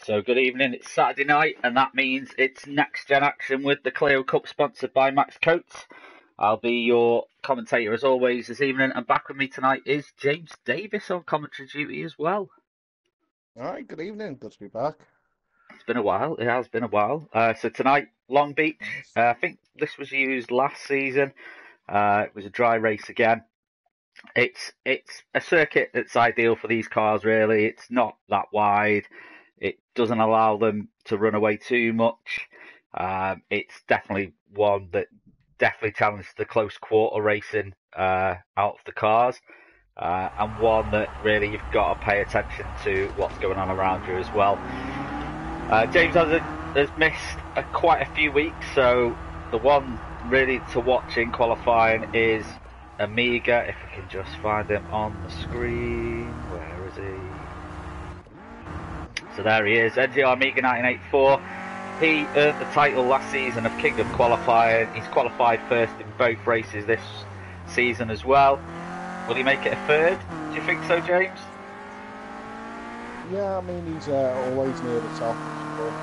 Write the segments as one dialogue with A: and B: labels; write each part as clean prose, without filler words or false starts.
A: So good evening, it's Saturday night and that means it's Next Gen action with the Clio Cup sponsored by Max Coates. I'll be your commentator as always this evening, and back with me tonight is James Davis on commentary duty as well.
B: Alright, good evening, good to be back.
A: It's been a while, it has been a while. So tonight, Long Beach, I think this was used last season. It was a dry race again. It's a circuit that's ideal for these cars really. It's not that wide. It doesn't allow them to run away too much. It's definitely one that definitely challenges the close quarter racing out of the cars, and one that really you've got to pay attention to what's going on around you as well. James has missed quite a few weeks, so the one really to watch in qualifying is Amiga. If we can just find him on the screen, where is he? So there he is, NGR Amiga 1984. He earned the title last season of King of Qualifying. He's qualified first in both races this season as well. Will he make it a third? Do you think so, James?
B: Yeah, I mean, he's always near the top, but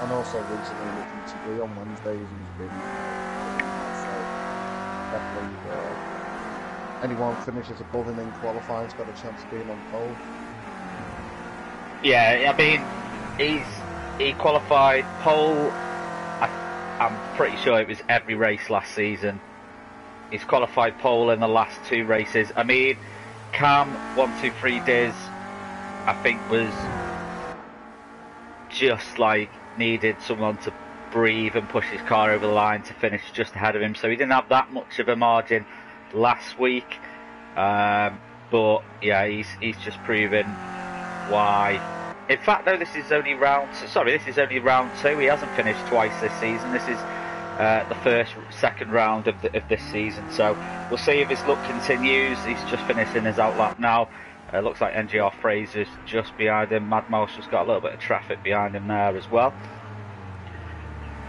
B: and also recently looking to be on Wednesdays, he's been so definitely anyone finishes above him in qualifying's got a chance of being on pole.
A: Yeah, I mean, he qualified pole. I'm pretty sure it was every race last season. He's qualified pole in the last two races. I mean, Cam 123 Diz, I think, was just like needed someone to breathe and push his car over the line to finish just ahead of him. So he didn't have that much of a margin last week. But yeah, he's just proven why. In fact, though, this is only round two. He hasn't finished twice this season. This is the second round of this season. So we'll see if his luck continues. He's just finishing his outlap now. Looks like NGR Fraser's just behind him. Mad Mouse has got a little bit of traffic behind him there as well.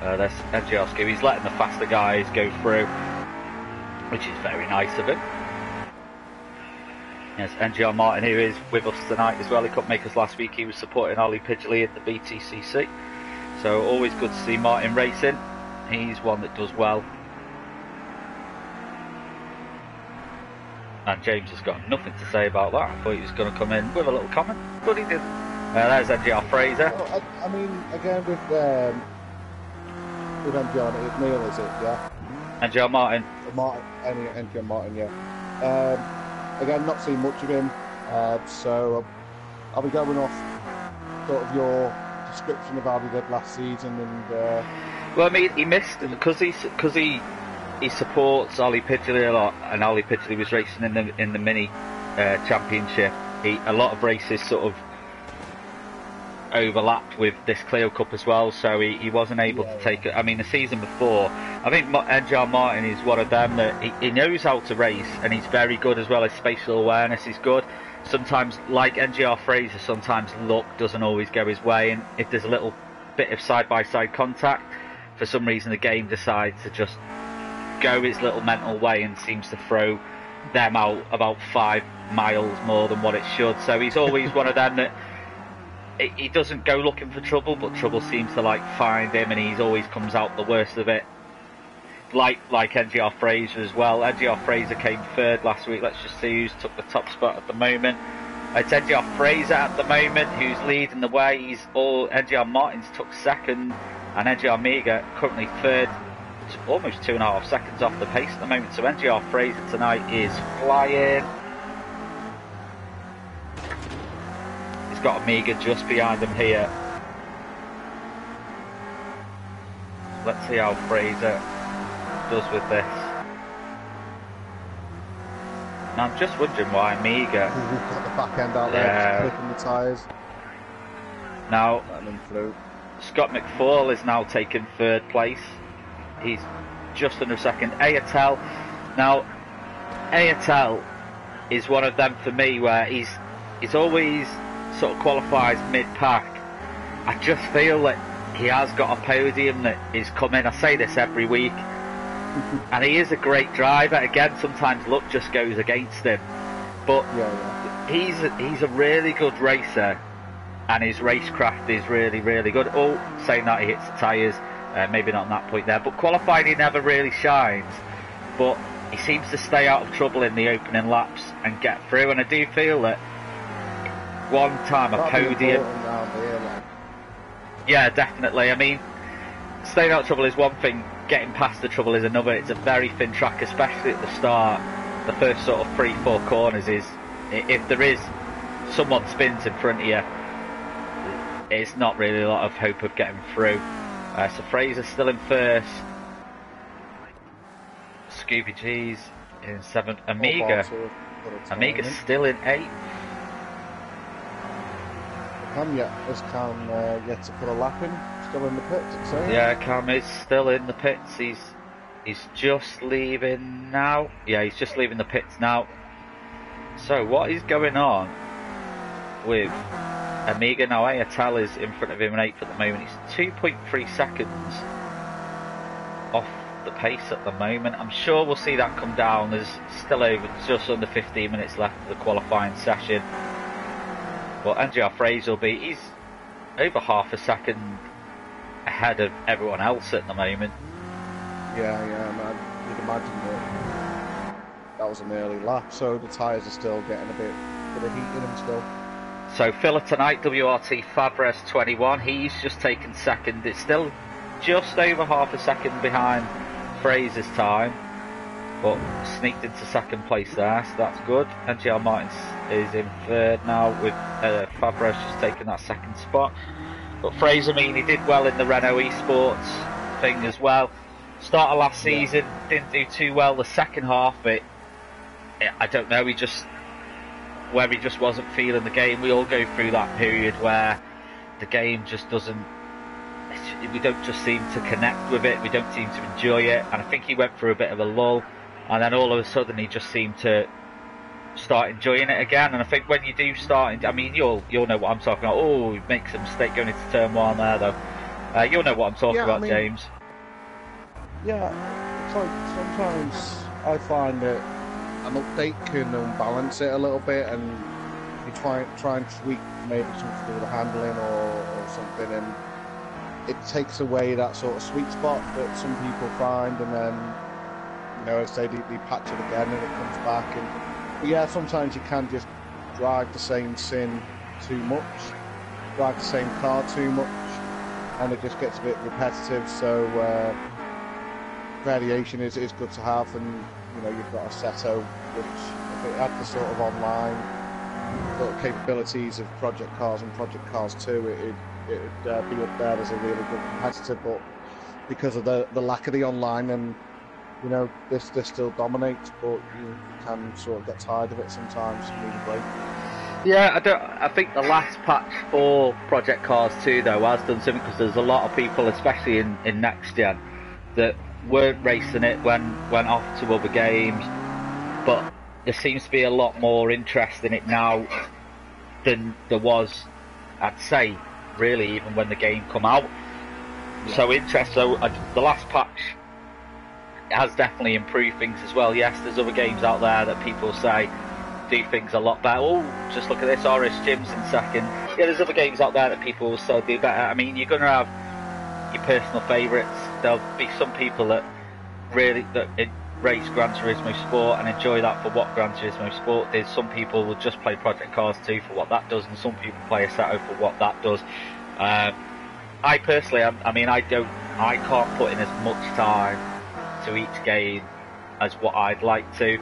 A: There's NGR Skew. He's letting the faster guys go through, which is very nice of him. Yes, NGR Martin, who is with us tonight as well. He couldn't make us last week. He was supporting Ollie Pidgley at the BTCC. So always good to see Martin racing. He's one that does well. And James has got nothing to say about that. I thought he was going to come in with a little comment, but he didn't. There's NGR Fraser.
B: Well, I mean, again with NGR, Neil, is it? Yeah.
A: NGR Martin.
B: NGR Martin, yeah. Again, not seen much of him, so I'll be going off sort of your description of how he did last season. And
A: well, I mean, he missed because he supports Ollie Pidgley a lot, and Ollie Pidgley was racing in the mini championship. A lot of races sort of overlapped with this Clio Cup as well, so he wasn't able to take it. I mean, the season before, I think NGR Martin is one of them that he knows how to race, and he's very good as well. His spatial awareness is good. Sometimes, like NGR Fraser, sometimes luck doesn't always go his way, and if there's a little bit of side-by-side contact, for some reason the game decides to just go his little mental way and seems to throw them out about 5 miles more than what it should. So he's always one of them that he doesn't go looking for trouble, but trouble seems to like find him, and he always comes out the worst of it. Like NGR Fraser as well. NGR Fraser came third last week. Let's just see who's took the top spot at the moment. It's NGR Fraser at the moment who's leading the way. NGR Martins took second, and NGR Amiga currently third. It's almost 2.5 seconds off the pace at the moment. So NGR Fraser tonight is flying. Got Amiga just behind him here. Let's see how Fraser does with this. Now I'm just wondering why Amiga.
B: We've got the back end out there, clicking the tyres.
A: Now
B: letting them through.
A: Scott McFall is now taking third place. He's just under second. Ayatel. Now Ayatel is one of them for me where he's always sort of qualifies mid-pack. I just feel that he has got a podium that is coming. I say this every week, and he is a great driver. Again, sometimes luck just goes against him, but he's a really good racer. and his racecraft is really, really good. Oh, saying that, he hits the tyres, maybe not on that point there, but qualifying he never really shines, but he seems to stay out of trouble in the opening laps and get through, and I do feel that one time a podium... Yeah, definitely. I mean, staying out of trouble is one thing, getting past the trouble is another. It's a very thin track, especially at the start. The first sort of 3-4 corners is, if there is someone spins in front of you, it's not really a lot of hope of getting through. So Fraser's still in first. Scooby G's in 7th. Amiga's still in 8th.
B: Cam yet to put a lap in, still in the pits, it says.
A: Yeah, Cam is still in the pits. He's just leaving now. Yeah, he's just leaving the pits now. So what is going on with Amiga now? Ayatel is in front of him in 8th at the moment. He's 2.3 seconds off the pace at the moment. I'm sure we'll see that come down. There's still just under 15 minutes left of the qualifying session. But NGR Fraser he's over half a second ahead of everyone else at the moment.
B: Yeah, you'd imagine that was an early lap, so the tyres are still getting a bit of heat in them still.
A: So filler tonight, WRT Fabres 21, he's just taken second. It's still just over half a second behind Fraser's time, but sneaked into second place there, so that's good. NGR Martin is in third now, with Fabres just taking that second spot. But Fraser, he did well in the Renault Esports thing as well. Start of last season, didn't do too well. The second half, I don't know, he just wasn't feeling the game. We all go through that period where the game just doesn't, we don't just seem to connect with it, we don't seem to enjoy it, and I think he went through a bit of a lull, and then all of a sudden he just seemed to start enjoying it again. And I think when you do start, I mean, you'll know what I'm talking about. Oh, he makes a mistake going into turn 1 there though. You'll know what I'm talking about, James.
B: Yeah, it's like sometimes I find that an update can unbalance it a little bit, and you try and tweak maybe something to do with the handling or something, and it takes away that sort of sweet spot that some people find, and then, you know, say they patch it again and it comes back. And yeah, sometimes you can just drive the same sim too much, drive the same car too much, and it just gets a bit repetitive. So variation is good to have, and you know, you've got Assetto, which if it had the sort of online sort of capabilities of Project Cars and Project Cars 2, it'd be up there as a really good competitor. But because of the lack of the online, and you know, this still dominates, but you can sort of get tired of it sometimes and need a break.
A: Yeah, I think the last patch for Project Cars 2 though has done something, because there's a lot of people, especially in NXTGEN, that weren't racing it went off to other games, but there seems to be a lot more interest in it now than there was, I'd say, really, even when the game come out. Yeah. So the last patch has definitely improved things as well. Yes, there's other games out there that people say do things a lot better. Oh, just look at this, RS Jim's in second. Yeah, there's other games out there that people will still do better. I mean, you're going to have your personal favourites. There'll be some people that really race Gran Turismo Sport and enjoy that for what Gran Turismo Sport is. Some people will just play Project Cars 2 for what that does, and some people play Assetto for what that does. I personally, I can't put in as much time to each game as what I'd like to.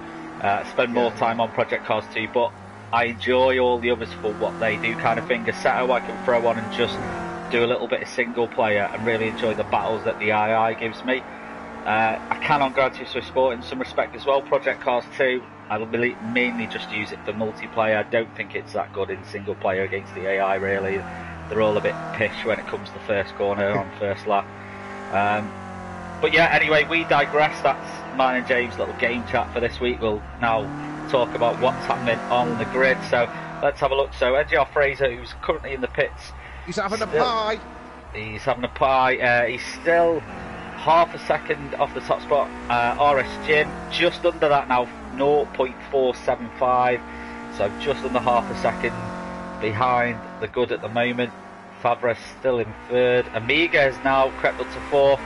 A: Spend more time on Project Cars 2, but I enjoy all the others for what they do, kind of thing. Assetto I can throw on and just do a little bit of single player and really enjoy the battles that the II gives me. I can on Gran Turismo Sport in some respect as well. Project Cars 2, I'll mainly just use it for multiplayer. I don't think it's that good in single player against the AI, really. They're all a bit pish when it comes to first corner on first lap. But yeah, anyway, we digress. That's mine and James' little game chat for this week. We'll now talk about what's happening on the grid. So let's have a look. So NGR Fraser, who's currently in the pits,
B: he's having a pie.
A: He's having a pie. He's still half a second off the top spot. RS Jim just under that now, 0.475. So just under half a second behind the good at the moment. Fabre's still in third. Amiga has now crept up to fourth.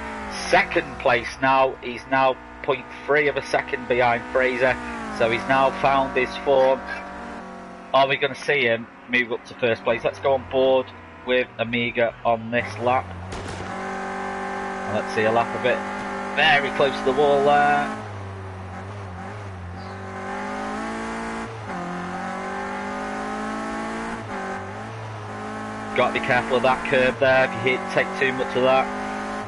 A: Second place now. He's now 0.3 of a second behind Fraser. So he's now found his form. Are we going to see him move up to first place? Let's go on board with Amiga on this lap. And let's see a lap of it. Very close to the wall there. Got to be careful of that curve there. If you take too much of that,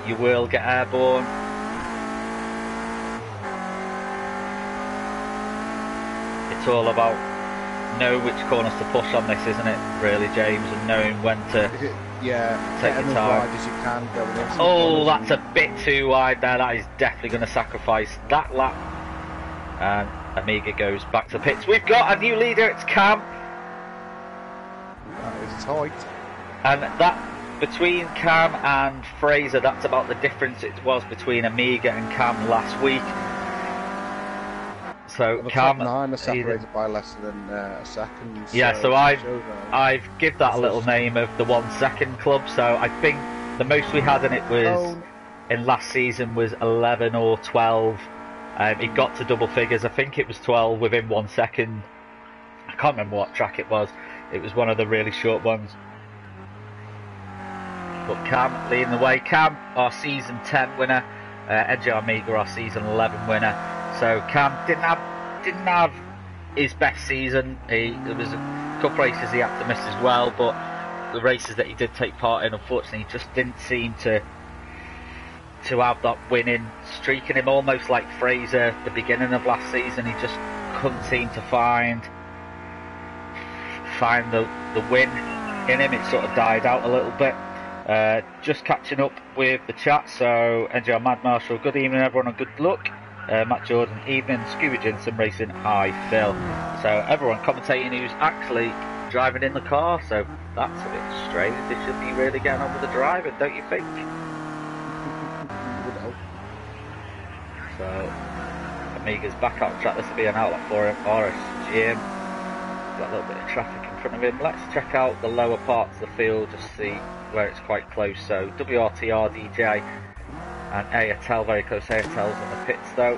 A: you will get airborne. It's all about know which corners to push on this, isn't it, really, James, and knowing when to take your time.
B: As you can going into
A: oh, that's a bit too wide there. That is definitely going to sacrifice that lap. And Amiga goes back to the pits. We've got a new leader. It's Cam.
B: That is tight.
A: And that, between Cam and Fraser, that's about the difference it was between Amiga and Cam last week. So
B: the
A: Cam,
B: top 9 are separated by less than a second.
A: Yeah, so I've give that a little name of the 1 second club. So I think the most we had in it was in last season was 11 or 12. It got to double figures. I think it was 12 within 1 second. I can't remember what track it was. It was one of the really short ones. But Cam leading the way. Cam, our season 10 winner. NGR Amiga, our season 11 winner. So Cam didn't have his best season. There was a couple races he had to miss as well, but the races that he did take part in, unfortunately, he just didn't seem to have that winning streak in him. Almost like Fraser at the beginning of last season, he just couldn't seem to find the win in him. It sort of died out a little bit. Just catching up with the chat. So NGR Mad Marshall, good evening everyone and good luck. Matt Jordan, evening. Scooby Jensen Racing, hi Phil. So everyone commentating who's actually driving in the car, so that's a bit strange. They should be really getting on with the driving, don't you think? So Amiga's back out track. This will be an outlet for him. RSGM got a little bit of traffic in front of him. Let's check out the lower parts of the field, just see where it's quite close. So WRTR DJ and Airtel very close. Airtel's on the pits though.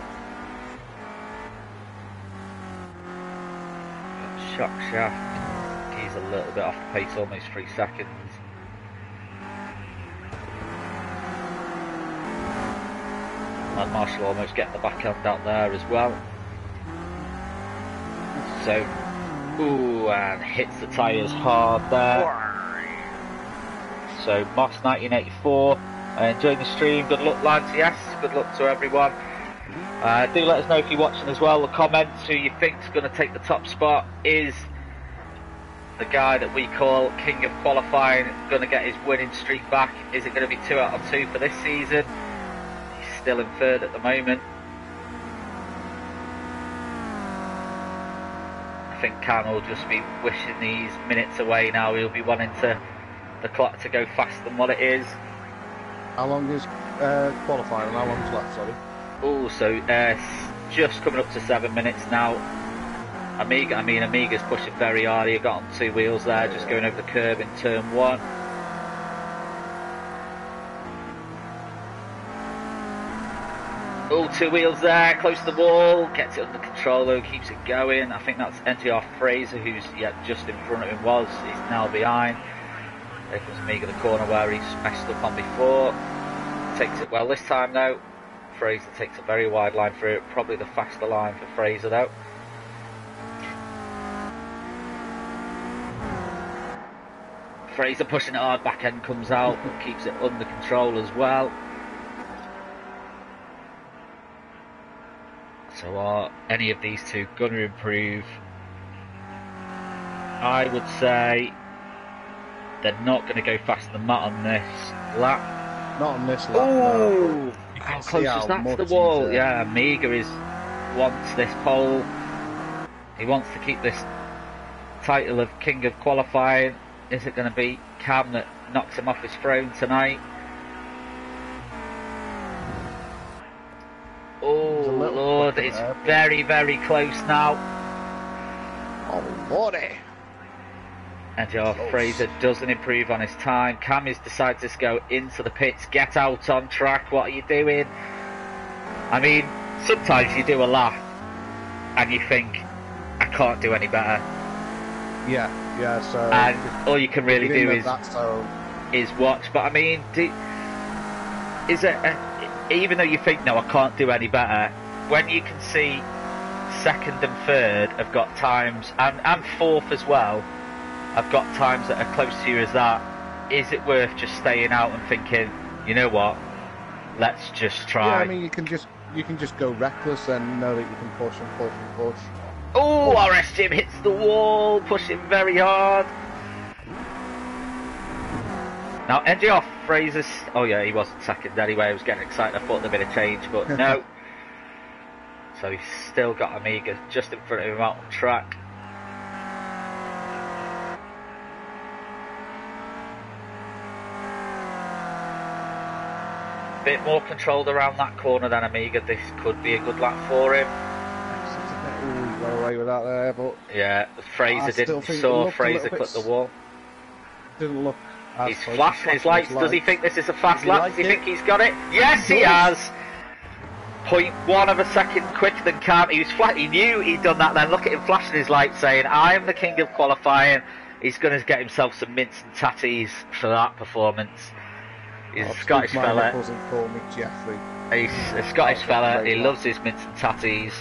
A: Shock shaft. He's a little bit off the pace, almost 3 seconds. And Marshall almost getting the back end out there as well. So, ooh, and hits the tyres hard there. So Moss 1984, enjoying the stream. Good luck lads, yes, good luck to everyone. Do let us know if you're watching as well. The comments who you think's going to take the top spot. Is the guy that we call King of Qualifying going to get his winning streak back? Is it going to be 2 out of 2 for this season? He's still in third at the moment. I think Cam will just be wishing these minutes away now. He'll be wanting the clock to go faster than what it is.
B: How long is qualifying and how long's left, sorry?
A: Oh, so just coming up to 7 minutes now. Amiga's pushing very hard. He got on 2 wheels there, just going over the curb in turn 1. Oh, 2 wheels there, close to the wall, gets it under control though, keeps it going. I think that's NGR Fraser, who's just in front of him he's now behind. There comes Amiga the corner where he's messed up on before. Takes it well this time though. Fraser takes a very wide line through it, probably the faster line for Fraser though. Fraser pushing it hard, back end comes out, but keeps it under control as well. So are any of these two going to improve? I would say they're not going to go faster than Matt on this lap.
B: Not on this lap,
A: no.
B: How
A: close is that to the wall? Yeah, Amiga wants this pole. He wants to keep this title of King of Qualifying. Is it going to be Cam that knocks him off his throne tonight? Oh Lord, it's very, very close now.
B: Oh Lordy.
A: And Joe Fraser doesn't improve on his time. Camis decides to go into the pits, get out on track. What are you doing? I mean, sometimes you do a lap and you think, I can't do any better.
B: Yeah, so...
A: And all you can really do is watch. But I mean, is it... even though you think, no, I can't do any better, when you can see second and third have got times, and fourth as well, have got times that are close to you as that, is it worth just staying out and thinking, you know what, let's just try?
B: Yeah, I mean, you can just go reckless and know that you can push and push and push.
A: Oh, RS Jim hits the wall, pushing very hard. Now, ending off Fraser's... Oh yeah, he wasn't second anyway, I was getting excited, I thought there'd been a change, but no. So he's still got Amiga just in front of him out on track. Bit more controlled around that corner than Amiga, this could be a good lap for him.
B: He got away with that there, but...
A: Yeah, Fraser didn't, saw Fraser cut the wall.
B: Didn't look...
A: He's flashing his lights. Does he think this is a fast lap? Does he think he's got it? Yes, he has. 0.1 of a second quicker than Cam. He knew he'd done that then. Look at him flashing his lights saying, I am the king of qualifying. He's going to get himself some mints and tatties for that performance. He's a Scottish fella. He's a Scottish fella. He loves his mints and tatties.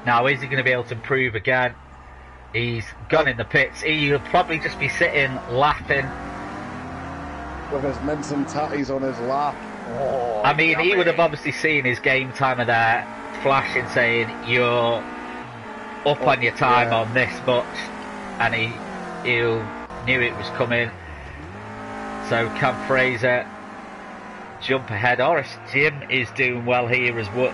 A: Now, is he going to be able to improve again? He's gone in the pits. He'll probably just be sitting laughing
B: with his mints and tatties on his lap. Oh,
A: I mean, he would have obviously seen his game timer there flashing saying you're up on your time on this much, and he knew it was coming. So Cam Fraser jump ahead. Horace Jim is doing well here as well.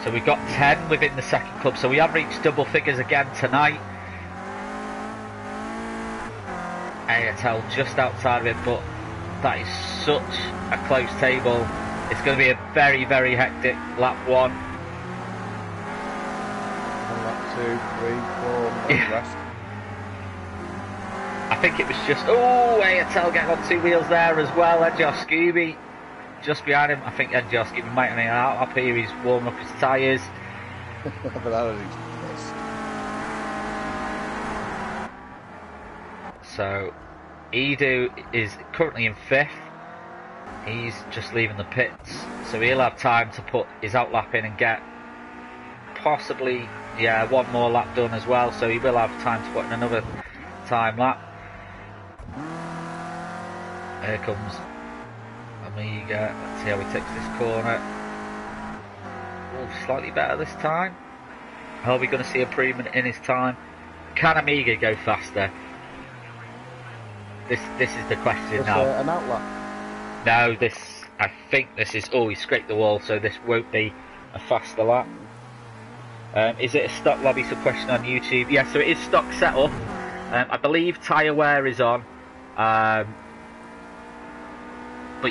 A: So we've got 10 within the second club, so we have reached double figures again tonight. ATL just outside of it, but that is such a close table. It's going to be a very, very hectic lap 1.
B: Lap 2, 3, 4, rest.
A: I think it was just, ATL getting on 2 wheels there as well. NGR Scooby just behind him. I think NGR Scooby might have been out up here. He's warming up his tyres. So Edu is currently in 5th. He's just leaving the pits, so he'll have time to put his outlap in and get possibly one more lap done as well, so he will have time to put in another time lap. Here comes Amiga. Let's see how he takes this corner. Slightly better this time. Are we going to see improvement in his time? Can Amiga go faster? This is the question now.
B: An outlap?
A: No, I think this is... he scraped the wall, so this won't be a faster lap. Is it a stock lobby? It's a question on YouTube. Yeah, so it is stock setup. I believe tyre wear is on. But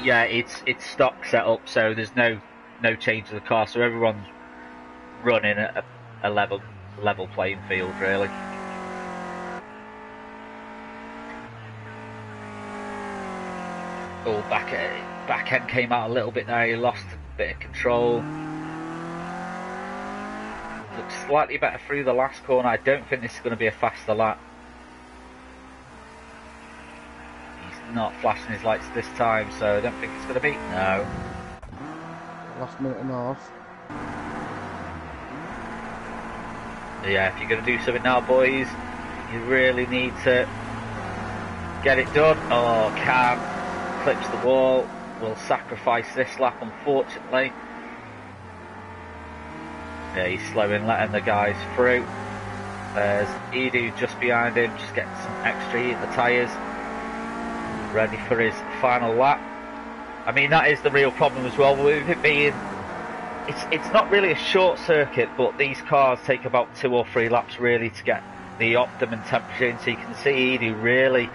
A: yeah, it's stock setup, so there's no change to the car, so everyone's running at a level playing field, really. Back end came out a little bit there. He lost a bit of control. Looks slightly better through the last corner. I don't think this is going to be a faster lap. He's not flashing his lights this time, so I don't think it's going to be. No.
B: Last minute and a half.
A: Yeah, if you're going to do something now, boys, you really need to get it done. Oh, Cam clips the wall. Will sacrifice this lap, unfortunately. Yeah, he's slowing, letting the guys through. There's Edu just behind him, just getting some extra heat in the tyres. Ready for his final lap. I mean, that is the real problem as well with it being... It's not really a short circuit, but these cars take about 2 or 3 laps really to get the optimum temperature in. So you can see Edu really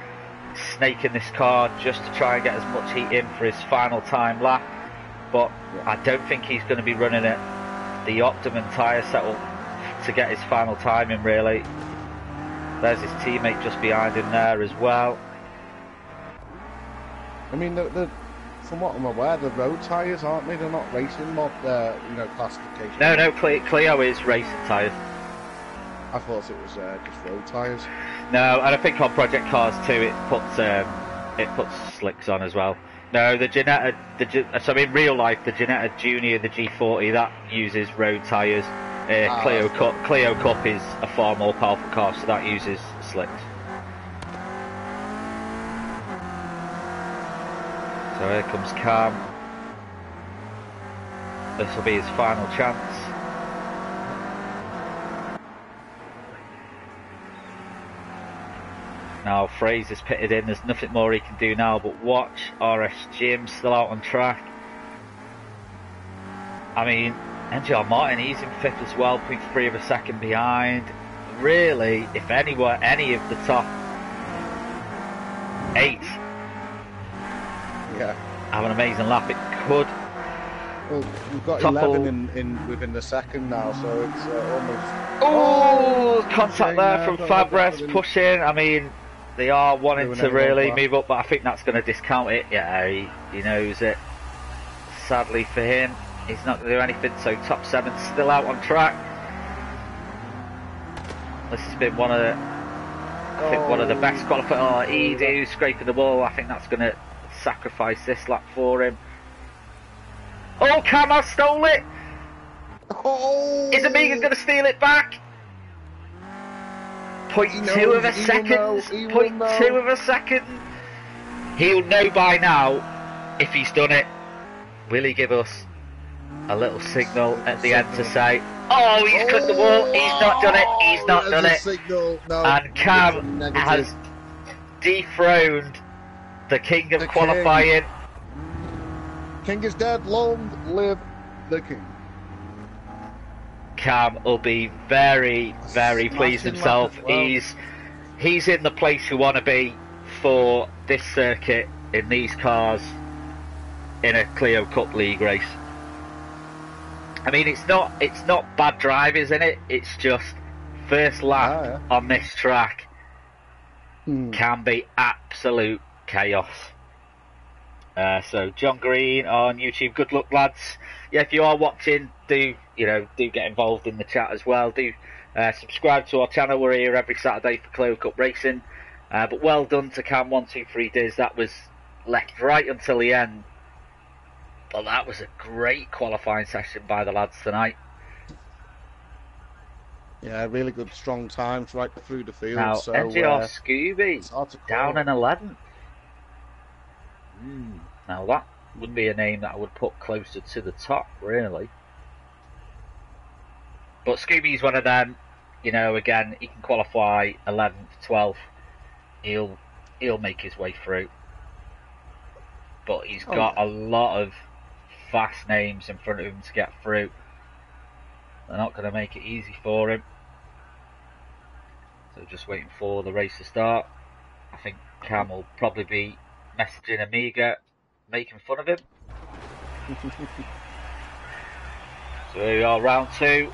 A: snaking this car just to try and get as much heat in for his final time lap. But I don't think he's going to be running at the optimum tyre setup to get his final time in, really. There's his teammate just behind him there as well.
B: I mean, from what I'm aware, the road tyres, aren't they? They're not racing mod, you know, classification.
A: No, Clio is racing tyres.
B: I thought it was just road tyres.
A: No, and I think on Project Cars 2 it puts slicks on as well. No, the Ginetta, so in real life, the Ginetta Junior, the G40, that uses road tyres. Clio Cup is a far more powerful car, so that uses slicks. So here comes Cam. This will be his final chance. Now Fraser's pitted in, there's nothing more he can do now but watch. RS Jim still out on track. I mean, NGR Martin, he's in 5th as well, 0.3 of a second behind. Really, if any of the top 8 have an amazing lap, it could.
B: Well, we've got 11 in within the second now, so it's almost.
A: Oh, contact there from Fabres pushing. I mean, they are wanting to really move up, but I think that's going to discount it. Yeah, he knows it. Sadly for him, he's not going to do anything. So top 7 still out on track. This has been one of the best qualifiers. Oh, Edu scraping the wall. I think that's going to sacrifice this lap for him. Oh, Cam stole it!
B: Oh.
A: Is Amiga going to steal it back? 0.2 of a second. 0.2 of a second. He'll know by now if he's done it. Will he give us a little signal at the end to say, oh, he's clipped the wall, he's not done it, he's not done it. No, and Cam has dethroned the king of qualifying.
B: King is dead, long live the king.
A: Cam will be very, very pleased himself. Well. He's in the place you want to be for this circuit, in these cars, in a Clio Cup League race. I mean, it's not bad drivers in it. It's just first lap on this track can be absolute chaos. So John Green on YouTube, good luck lads. Yeah, if you are watching, do get involved in the chat as well. Do subscribe to our channel. We're here every Saturday for Clio Cup racing. But well done to Cam 123 Diz. That was left right until the end. But that was a great qualifying session by the lads tonight.
B: Yeah, really good strong times right through the field.
A: Now
B: so,
A: NGR Scooby down in 11th. Now that wouldn't be a name that I would put closer to the top, really. But Scooby's one of them, again, he can qualify 11th, 12th. He'll make his way through. But he's got a lot of fast names in front of him to get through. They're not going to make it easy for him. So just waiting for the race to start. I think Cam will probably be messaging Amiga, making fun of him. So here we are, round 2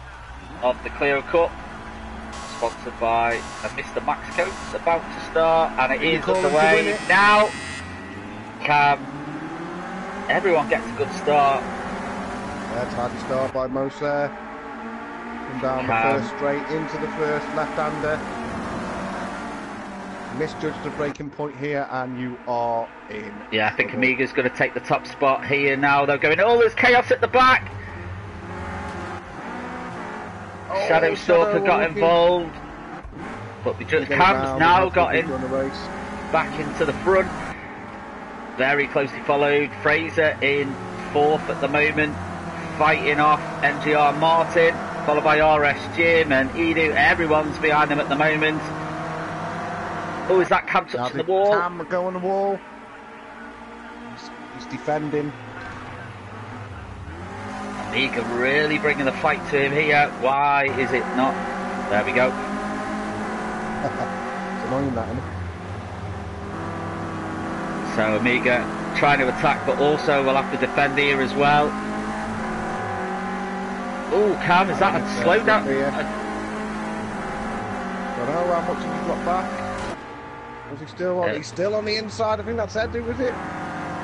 A: of the Clio Cup, sponsored by Mr. Max Coates, about to start, and it is underway now. Cam, everyone gets a good start.
B: Yeah, tidy start by Mose there. Come down the first straight into the first left-hander. Misjudged the braking point here, and you are in. Yeah,
A: I think Amiga's going to take the top spot here now. They're going, oh, there's chaos at the back. Shadow Stalker got involved. But Cam's now got in back into the front. Very closely followed. Fraser in 4th at the moment. Fighting off NGR Martin, followed by RS Jim and Edu. Everyone's behind them at the moment. Oh, is that Cam touching the wall?
B: Cam will go on the wall. He's defending.
A: Amiga really bringing the fight to him here. Why is it not? There we go.
B: It's annoying that, isn't it?
A: So Amiga trying to attack, but also will have to defend here as well. Oh, Cam, is that a slowdown?
B: don't know, how much did he drop back? Was he still on? He's still on the inside. I think that's Edu, was it?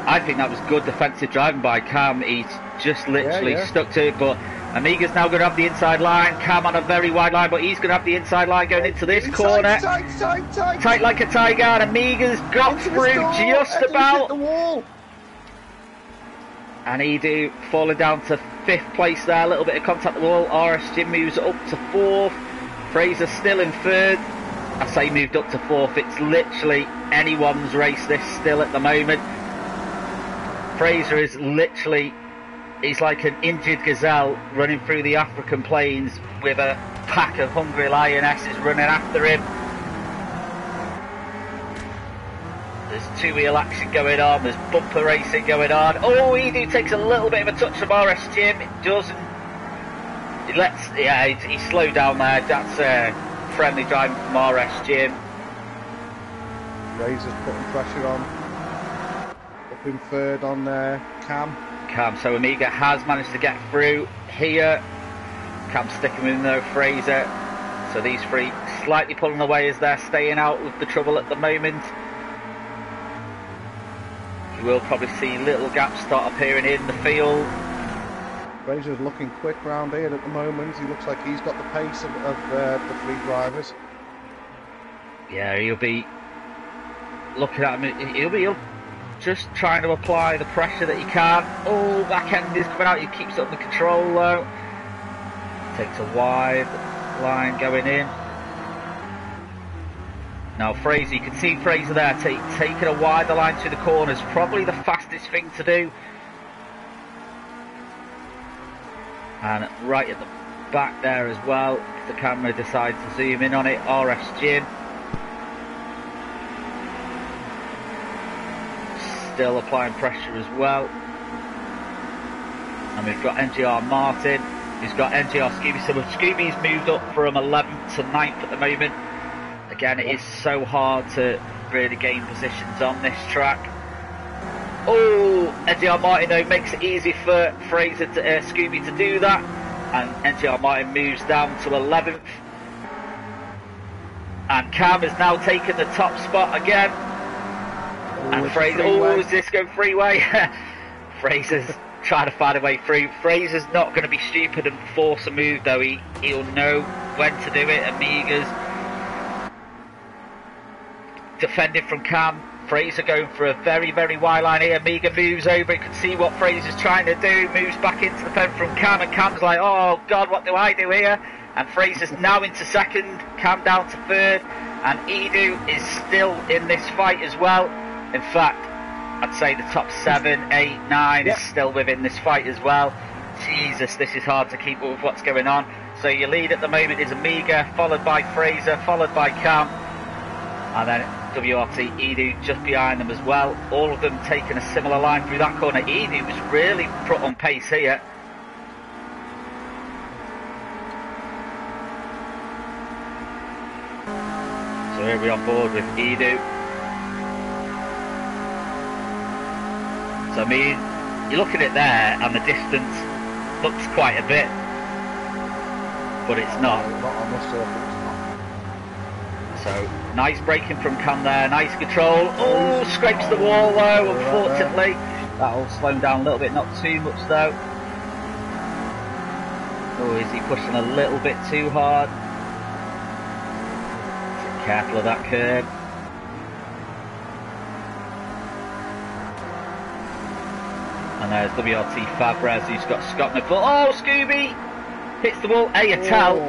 A: I think that was good defensive driving by Cam. He's just literally stuck to it, but Amiga's now going to have the inside line. Cam on a very wide line, but he's going to have the inside line going into this corner. Tight like a tiger. And Amiga's got through just about.
B: The wall.
A: And Edu falling down to 5th place there. A little bit of contact the wall. RSG moves up to 4th. Fraser still in 3rd. I say moved up to 4th. It's literally anyone's race this still at the moment. Fraser is literally, he's like an injured gazelle running through the African plains with a pack of hungry lionesses running after him. There's two-wheel action going on, there's bumper racing going on. Oh, Edu takes a little bit of a touch from RS Jim. It doesn't. He slowed down there. That's friendly driving from RS Jim.
B: Fraser's putting pressure on. Up in 3rd on Cam.
A: So Amiga has managed to get through here. Cam's sticking with him though, Fraser. So these three slightly pulling away as they're staying out of the trouble at the moment. You will probably see little gaps start appearing in the field.
B: Fraser's looking quick round here at the moment. He looks like he's got the pace of the 3 drivers.
A: Yeah, he'll be looking at him. He'll just trying to apply the pressure that he can. Oh, back end is coming out. He keeps it under control though. Takes a wide line going in. Now Fraser, you can see Fraser there taking a wider line through the corners. Probably the fastest thing to do. And right at the back there as well, if the camera decides to zoom in on it, RS Jim. Still applying pressure as well. And we've got NGR Martin, who's got NGR Scooby. So Scooby's moved up from 11th to 9th at the moment. Again, it is so hard to really gain positions on this track. Oh, NGR Martin though makes it easy for Fraser to, Scooby to do that. And NGR Martin moves down to 11th. And Cam has now taken the top spot again. And Fraser, is this going freeway? Fraser's trying to find a way through. Fraser's not going to be stupid and force a move though. He'll know when to do it. Amiga's defending from Cam. Fraser going for a very, very wide line here. Amiga moves over. You can see what Fraser's trying to do. Moves back into the pen from Cam. And Cam's like, oh God, what do I do here? And Fraser's now into 2nd. Cam down to 3rd. And Edu is still in this fight as well. In fact, I'd say the top 7, 8, 9 is still within this fight as well. Jesus, this is hard to keep up with what's going on. So your lead at the moment is Amiga, followed by Fraser, followed by Cam. And then WRT Edu just behind them as well. All of them taking a similar line through that corner. Edu was really put on pace here. So here we're on board with Edu. So I mean, you look at it there and the distance looks quite a bit, but it's not.
B: Not on this surface.
A: So nice braking from Cam there, nice control. Oh, scrapes the wall though, unfortunately. That'll slow him down a little bit, not too much though. Oh, is he pushing a little bit too hard? Careful of that curb. And there's WRT Fabres, who's got Scott McFall. Oh, Scooby hits the wall. Ayatel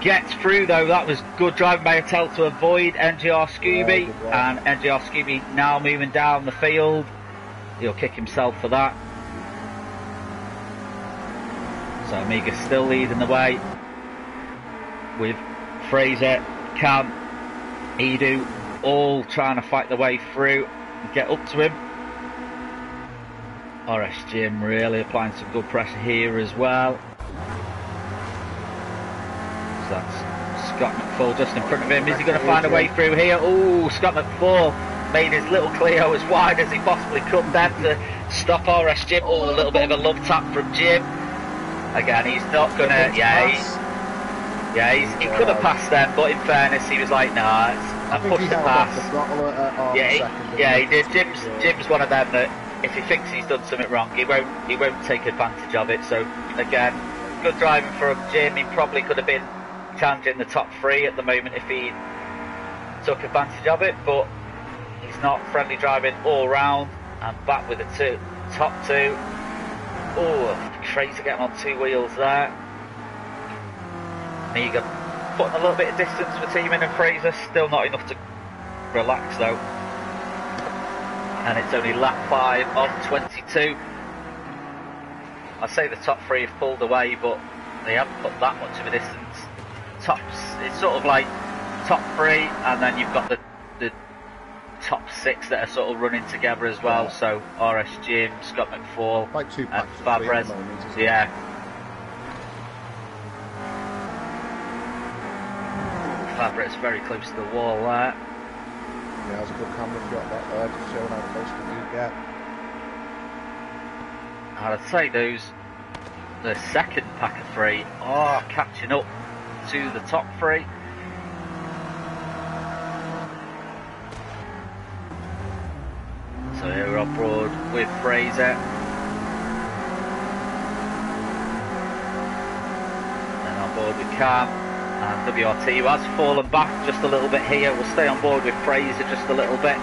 A: gets through though. That was good driving by Ayatel to avoid NGR Scooby. And NGR Scooby now moving down the field. He'll kick himself for that. So Amiga's still leading the way with Fraser, Cam, Edu, all trying to fight their way through and get up to him. RS Jim really applying some good pressure here as well. So that's Scott McFall just in front of him. Is he going to find a way through here? Oh, Scott McFall made his little Clio as wide as he possibly could then to stop RS Jim. Oh, a little bit of a love tap from Jim. Again, he's not going to, Yeah, he could have passed them, but in fairness, he was like, nah, I pushed the pass. Yeah, he did. Jim's one of them that if he thinks he's done something wrong, he won't take advantage of it. So again, good driving from Jim. He probably could have been challenging the top 3 at the moment if he took advantage of it, but he's not. Friendly driving all round and back with the top 2. Oh, crazy getting on 2 wheels there. Amiga putting a little bit of distance between him and Fraser, still not enough to relax though. And it's only lap 5 of 22. I say the top 3 have pulled away, but they haven't put that much of a distance. It's sort of like top 3, and then you've got the top 6 that are sort of running together as well. Yeah. So RS Jim, Scott McFall,
B: like 2
A: and Fabres. Yeah. Fabres very close to the wall there.
B: Yeah, that was a good camera shot that there, just showing how close to you get.
A: And I'd say the second pack of 3 are catching up to the top 3. So here we're on board with Fraser. Then on board with Cam. And WRT, who has fallen back just a little bit here. We'll stay on board with Fraser just a little bit.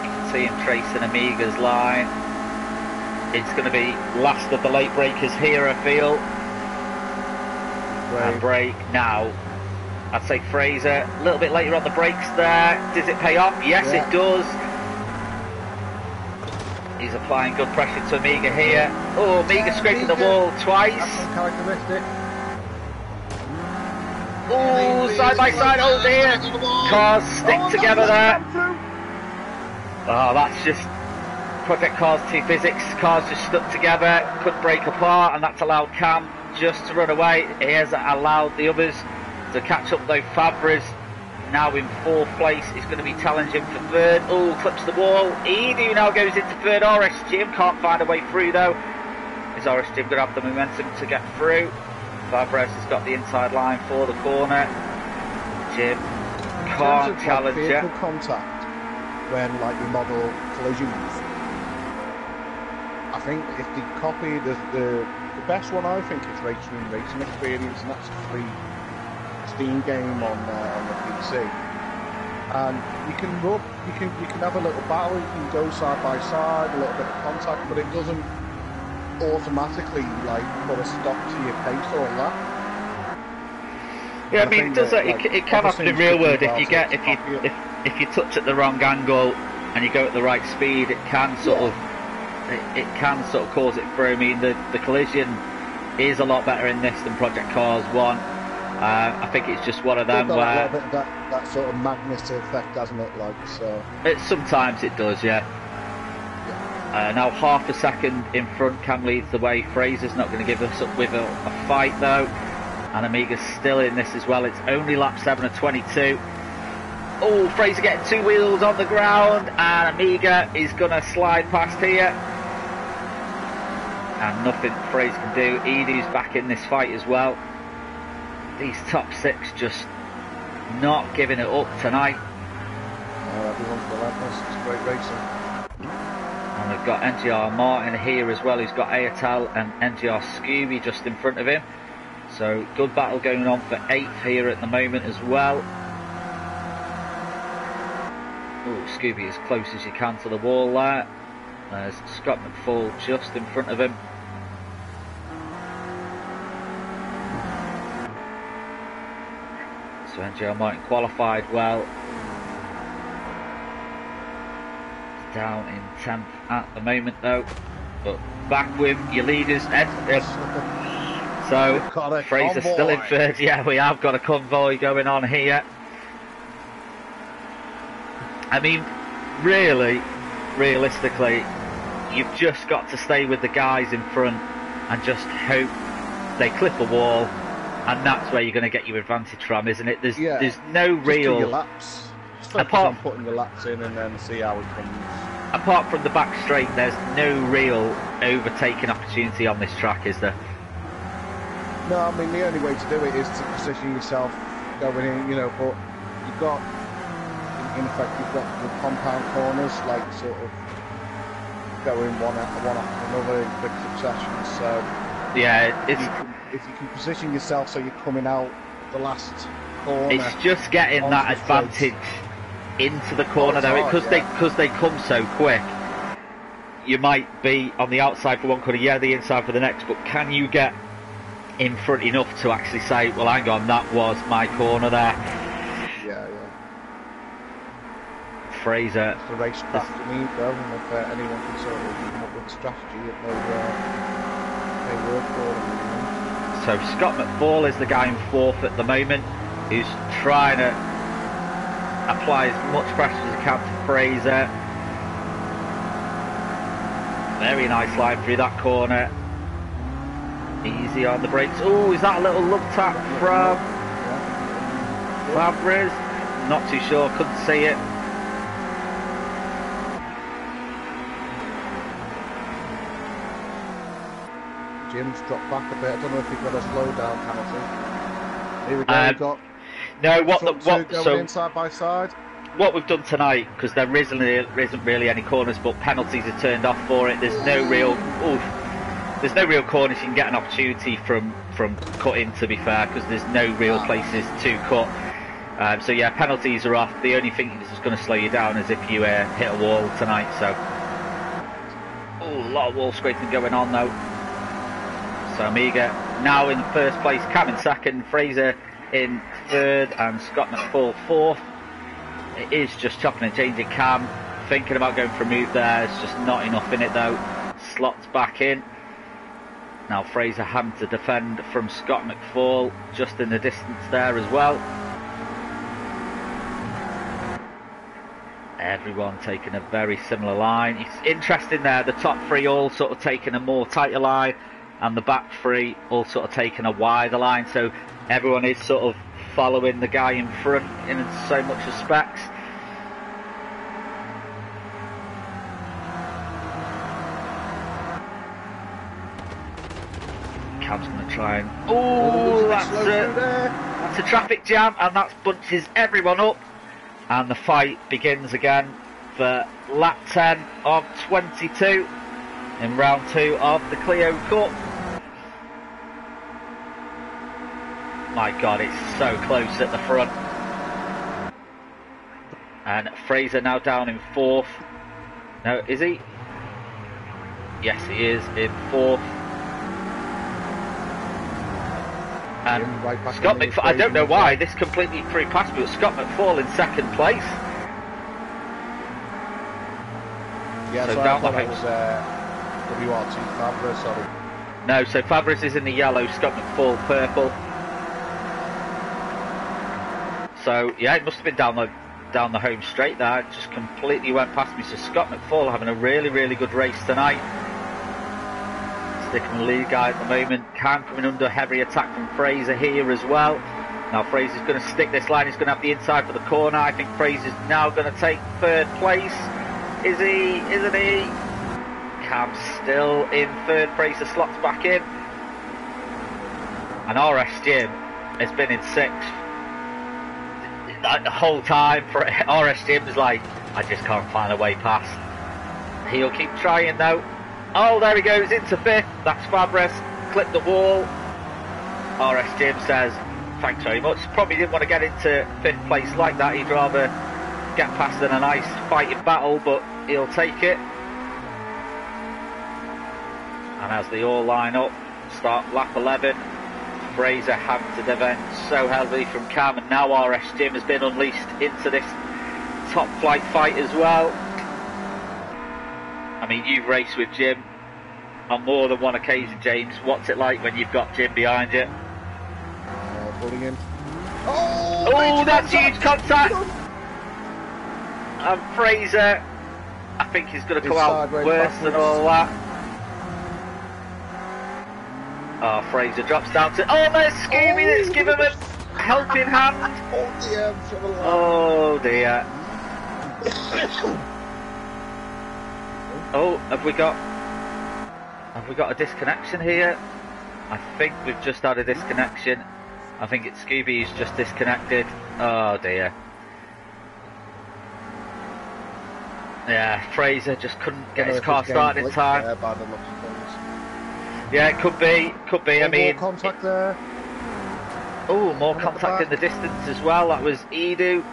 A: You can see him tracing Amiga's line. It's going to be last of the late breakers here, I feel. And brake now. I'd say Fraser a little bit later on the brakes there. Does it pay off? Yes, yeah. It does. He's applying good pressure to Amiga here. Oh, Amiga scraping the wall twice.
B: That's uncharacteristic.
A: Oh, side by side, oh dear. Cars stick together there. Oh, that's just Project Cars 2 physics. Cars just stuck together, couldn't break apart, and that's allowed Cam just to run away. He has allowed the others to catch up though. Fabres now in 4th place. He's going to be challenging for 3rd. Oh, clips the wall. Edu now goes into 3rd. RS Jim can't find a way through though. Is RS Jim going to have the momentum to get through? Fabres has got the inside line for the corner. Jim can't challenge it.
B: Contact when like you model collisions. I think if they copy the best one, I think is Racing Experience, and that's a free Steam game on the PC. And you can have a little battle. You can go side by side, a little bit of contact, but it doesn't automatically like put a stop to your pace or that.
A: Yeah, I mean, it does. It can happen in real world if you touch at the wrong angle and you go at the right speed. It can sort of cause it through. I mean, the collision is a lot better in this than Project Cars 1. I think it's just one of them where
B: that sort of magnet effect, doesn't it? Like so.
A: Sometimes it does, yeah. Now half a second in front. Cam leads the way. Fraser's not going to give us up with a fight though, and Amiga's still in this as well. It's only lap 7 of 22. Oh, Fraser getting 2 wheels on the ground, and Amiga is going to slide past here, and nothing Fraser can do. Edu's back in this fight as well. These top 6 just not giving it up tonight.
B: Everyone's relentless. It's great racing.
A: And we've got NGR Martin here as well, who's got Ayatal and NGR Scooby just in front of him. So good battle going on for 8th here at the moment as well. Oh, Scooby as close as you can to the wall there. There's Scott McFall just in front of him. So NGR Martin qualified well. Down in 10th at the moment though, but back with your leaders. So Fraser still in 3rd. Yeah, we have got a convoy going on here. I mean, really, realistically, you've just got to stay with the guys in front and just hope they clip a wall, and that's where you're going to get your advantage from, isn't it? There's no real.
B: Do your laps. Apart from putting the laps in and then see how it comes.
A: Apart from the back straight, there's no real overtaking opportunity on this track, is there?
B: No, I mean, the only way to do it is to position yourself going in, you know, but you've got, in effect, you've got the compound corners, like, sort of going one after another in quick succession, so...
A: Yeah,
B: if you can position yourself so you're coming out the last corner...
A: It's just getting that advantage into the corner, though, because they come so quick. You might be on the outside for one corner, yeah, the inside for the next, but can you get in front enough to actually say, well, hang on, that was my corner there?
B: Yeah.
A: Fraser.
B: It's the race strategy you need, though, and if anyone can sort of come up with strategy, it may work for them.
A: So Scott McFall is the guy in fourth at the moment, who's trying to apply as much pressure as he can to Fraser. Very nice line through that corner. Easy on the brakes. Oh, is that a little love tap from Fabres? Not too sure, couldn't see it.
B: Jim's dropped back a bit. I don't know if he got a slow down penalty. Here we go, we've got
A: going
B: in side by side.
A: What we've done tonight, because there isn't really any corners, but penalties are turned off for it. There's no real corners you can get an opportunity from cutting, to be fair, because there's no real places to cut. So yeah, penalties are off. The only thing that's going to slow you down is if you hit a wall tonight. So a lot of wall scraping going on though. So Amiga now in first place, Cam in second, Fraser in third, and Scott McFall fourth. It is just chopping and changing. Cam thinking about going for a move there. It's just not enough in it though. Slots back in. Now Fraser having to defend from Scott McFall, just in the distance there as well. Everyone taking a very similar line. It's interesting there, the top three all sort of taking a more tighter line, and the back three all sort of taking a wider line, so everyone is sort of following the guy in front in so much respects. Cam's going to try and... Oh, that's a traffic jam, and that bunches everyone up. And the fight begins again for lap 10 of 22 in round 2 of the Clio Cup. My God, it's so close at the front. And Fraser now down in 4th. No, is he? Yes, he is in 4th. And Scott McFall, I don't know why, this completely threw past me, but Scott McFall in 2nd place.
B: Yeah, so down the house. WRT Fabres, sorry.
A: No, so Fabres is in the yellow, Scott McFall purple. So yeah, it must have been down the home straight there. It just completely went past me. So Scott McFall having a really good race tonight. Sticking the lead guy at the moment. Cam coming under heavy attack from Fraser here as well. Now Fraser's going to stick this line. He's going to have the inside for the corner. I think Fraser's now going to take 3rd place. Is he? Isn't he? Cam's still in 3rd. Fraser slots back in. And RS Jim has been in 6th. The whole time. For RS Jim's like, I just can't find a way past. He'll keep trying though. Oh, there he goes into 5th. That's Fabres. Clipped the wall. RS Jim says, thanks very much. Probably didn't want to get into 5th place like that. He'd rather get past in a nice fighting battle, but he'll take it. And as they all line up, start lap 11. Fraser having to defend so heavily from Cam, and now RS Jim has been unleashed into this top flight fight as well. I mean, you've raced with Jim on more than one occasion, James. What's it like when you've got Jim behind you?
B: Bullying.
A: Oh, that's huge contact! And Fraser, I think he's going to come out worse than all that. Oh, Fraser drops down to... Oh, there's Scooby, let's give him a helping hand. Oh dear. Oh, have we got a disconnection here? I think we've just had a disconnection. I think it's Scooby who's just disconnected. Oh dear. Yeah, Fraser just couldn't get his car started in time.
B: By the looks of things.
A: Yeah, it could be. I mean,
B: more contact there.
A: Oh, more contact in the distance as well. That was Edu.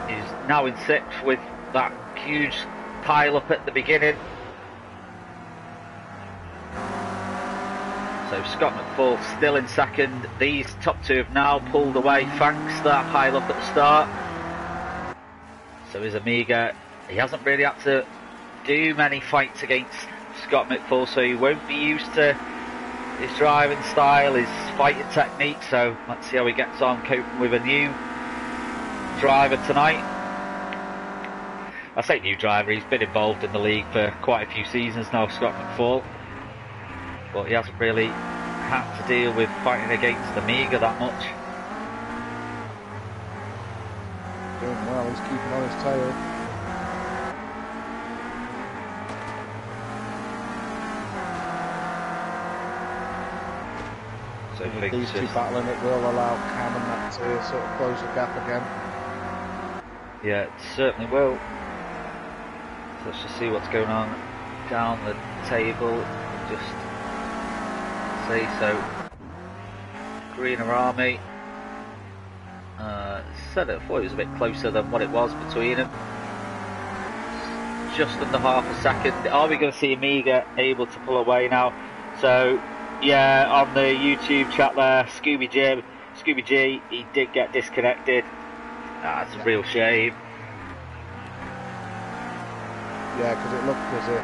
A: He's now in 6th with that huge pile up at the beginning. So Scott McFall still in 2nd. These top 2 have now pulled away thanks to that pile up at the start. So is Amiga. He hasn't really had to do many fights against Scott McFall, so he won't be used to his driving style, his fighting technique. So let's see how he gets on coping with a new driver tonight. I say new driver, he's been involved in the league for quite a few seasons now, Scott McFall. But he hasn't really had to deal with fighting against Amiga that much.
B: Doing well, he's keeping on his tail.
A: So
B: with these two battling, it will allow Cam and that to sort of close the gap again. Yeah,
A: it certainly will. So let's just see what's going on down the table. Just see, so Greener Army. Said it, I thought it was a bit closer than what it was between them. Just under half a second. Are we going to see Amiga able to pull away now? So, yeah, on the YouTube chat there, Scooby G, he did get disconnected. That's a real shame.
B: Yeah, because it looked as if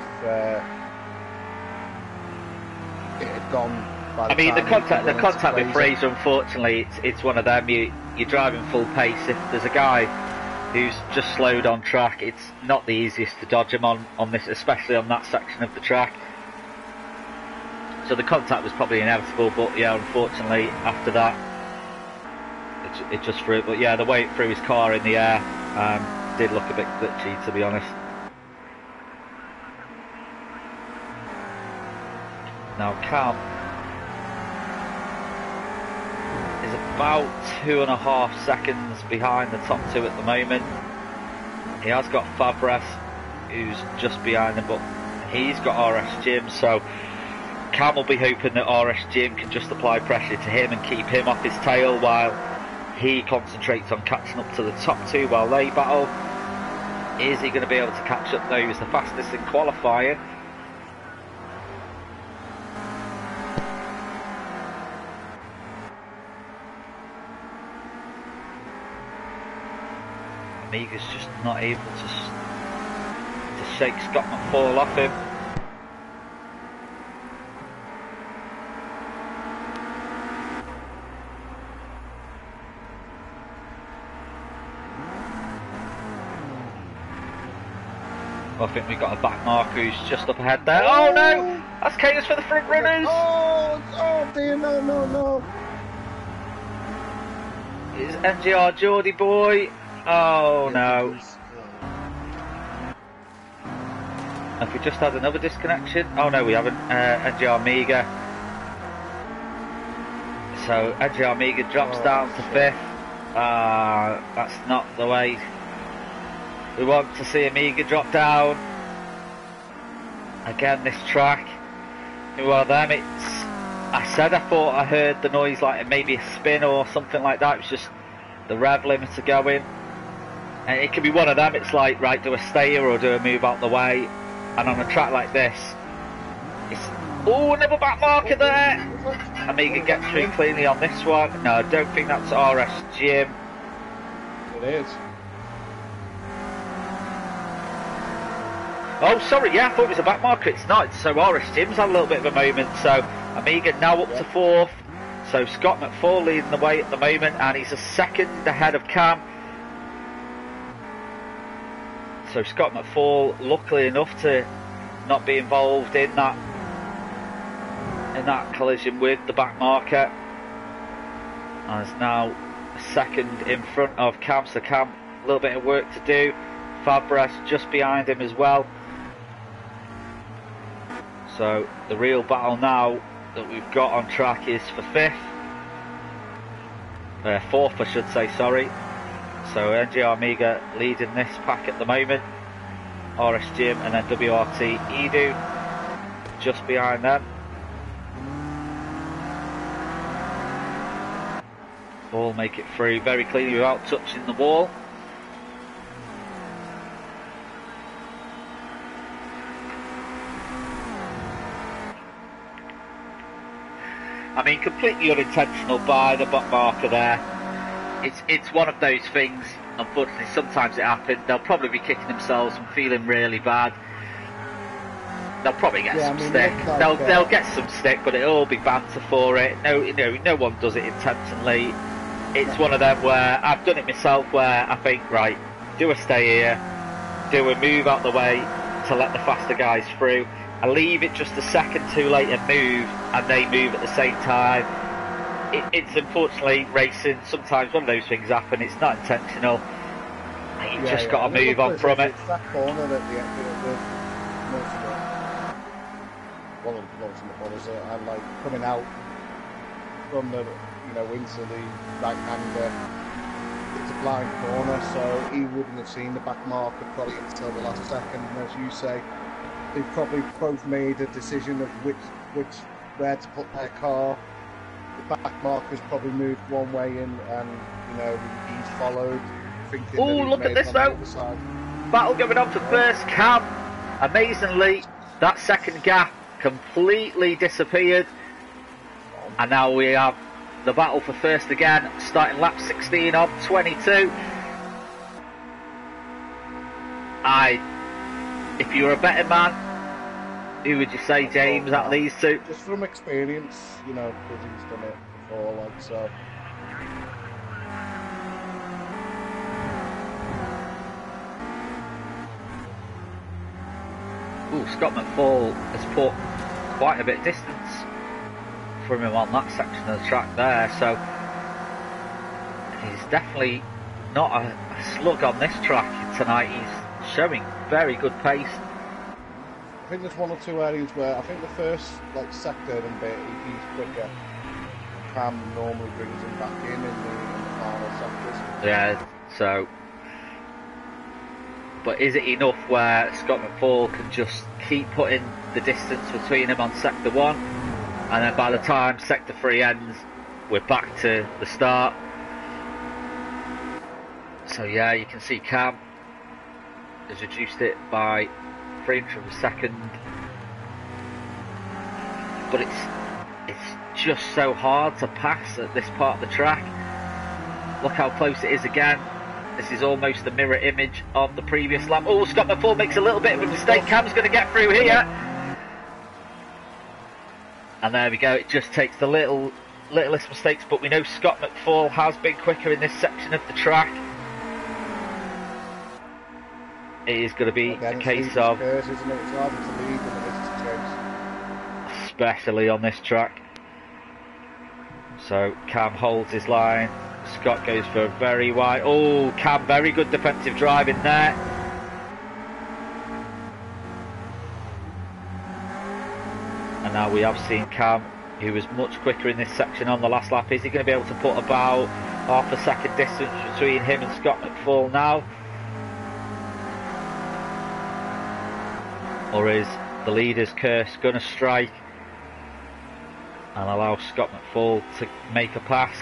B: it had gone.
A: I mean, the contact with Fraser, unfortunately, it's one of them. You're driving full pace. If there's a guy who's just slowed on track, it's not the easiest to dodge him on this, especially on that section of the track. So the contact was probably inevitable, but yeah, unfortunately, after that, it just threw it. But yeah, the way it threw his car in the air did look a bit glitchy, to be honest. Now Cam is about 2.5 seconds behind the top 2 at the moment. He has got Fabres, who's just behind him, but he's got RS Jim, so Cam will be hoping that RS Jim can just apply pressure to him and keep him off his tail while he concentrates on catching up to the top 2 while they battle. Is he going to be able to catch up though? He was the fastest in qualifying. Amiga's just not able to shake Scott McFall off him. I think we've got a back marker who's just up ahead there. Oh no! That's chaos for the front runners!
B: Oh dear, no.
A: It's NGR Geordie boy. Oh no. Have we just had another disconnection? Oh no, we haven't. NGR Amiga. So NGR Amiga drops down to 5th. That's not the way we want to see Amiga drop down. Again, this track. Well, them, I thought I heard the noise like maybe a spin or something like that. It was just the rev limiter going. And it could be one of them. It's like, right, do a stayer or do a move out the way. And on a track like this, it's another back marker there. Amiga gets through cleanly on this one. No, I don't think that's RS Jim.
B: It is.
A: Oh, sorry, yeah, I thought it was a back marker. It's not. So RS Jim's had a little bit of a moment. So Amiga now up to 4th. So Scott McFall leading the way at the moment, and he's a second ahead of Cam. So Scott McFall, luckily enough to not be involved in that collision with the back marker, and is now second in front of Cam. So Cam, a little bit of work to do. Fabres just behind him as well. So the real battle now that we've got on track is for 5th. 4th I should say, sorry. So NGR Amiga leading this pack at the moment. RS Jim and then WRT Edu just behind them. All make it through very cleanly without touching the wall. I mean, completely unintentional by the marker there. It's one of those things, unfortunately, sometimes it happens. They'll probably be kicking themselves and feeling really bad. They'll probably get some stick. Like, they'll get some stick, but it'll all be banter for it. No one does it intentionally. It's one of them where I've done it myself, where I think, right, do a stay here, do a move out the way to let the faster guys through. I leave it just a second too late and move, and they move at the same time. It's unfortunately racing. Sometimes one of those things happen. It's not intentional. You just got to move on from it.
B: It's that corner at the end of the one of the ultimate bowlers are like coming out from the into the right hander. It's a blind corner, so he wouldn't have seen the back marker probably until the last second. And as you say, they've probably both made a decision of where to put their car. The back marker's probably moved one way in, and he's followed. Thinking
A: oh, look at this though! Battle going on for first. Cam, amazingly, that second gap completely disappeared, and now we have the battle for first again, starting lap 16 of 22. If you're a betting man, who would you say, James, out of these two?
B: Just from experience, because he's done it before, like so.
A: Ooh, Scott McFall has put quite a bit of distance from him on that section of the track there, so he's definitely not a slug on this track tonight. He's showing very good pace.
B: I think there's one or two areas where I think the first sector and bit he's quicker. Cam normally brings him back in the final sectors.
A: Yeah, so but is it enough where Scott McFall can just keep putting the distance between him on sector 1, and then by the time sector 3 ends we're back to the start? So yeah, you can see Cam has reduced it by 300 of a second, but it's just so hard to pass at this part of the track. Look how close it is again. This is almost the mirror image of the previous lap. Oh, Scott McFall makes a little bit of a mistake. Cam's going to get through here, and there we go. It just takes the littlest mistakes, but we know Scott McFall has been quicker in this section of the track. It is going to be a case of, especially on this track. So Cam holds his line. Scott goes for a very wide. Oh, Cam, very good defensive driving there. And now we have seen Cam, who was much quicker in this section on the last lap. Is he going to be able to put about half a second distance between him and Scott McFall now? Or is the leader's curse going to strike and allow Scott McFall to make a pass?